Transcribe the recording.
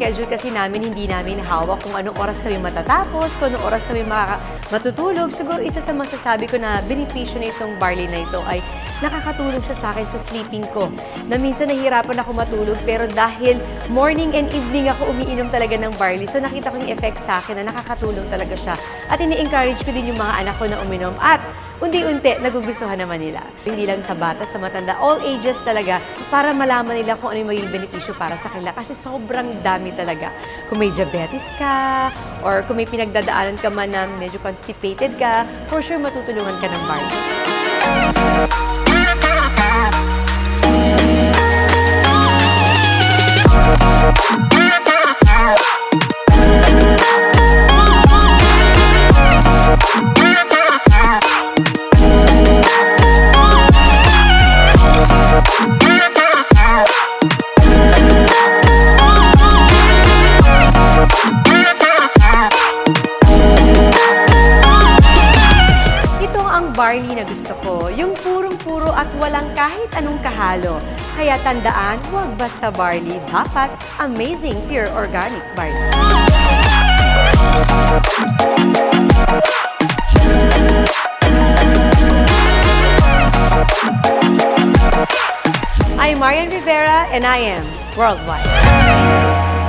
schedule kasi namin, hindi namin hawak kung anong oras kami matatapos, kung anong oras kami matutulog. Siguro isa sa masasabi ko na benepisyo na itong barley na ito ay nakakatulong siya sa akin sa sleeping ko. Na minsan nahihirapan ako matulog, pero dahil morning and evening ako umiinom talaga ng barley, so nakita ko yung effect sa akin na nakakatulong talaga siya. At ini-encourage ko din yung mga anak ko na uminom. At unti-unti, nagugustuhan naman nila. Hindi lang sa bata, sa matanda, all ages talaga, para malaman nila kung ano yung magiging benepisyo para sa kanila. Kasi sobrang dami talaga. Kung may diabetes ka, or kung may pinagdadaanan ka man na medyo constipated ka, for sure matutulungan ka ng barley. Barley na gusto ko, yung purong-puro at walang kahit anong kahalo. Kaya tandaan, huwag basta barley, dapat amazing pure organic barley. I'm Marian Rivera and I am Worldwide.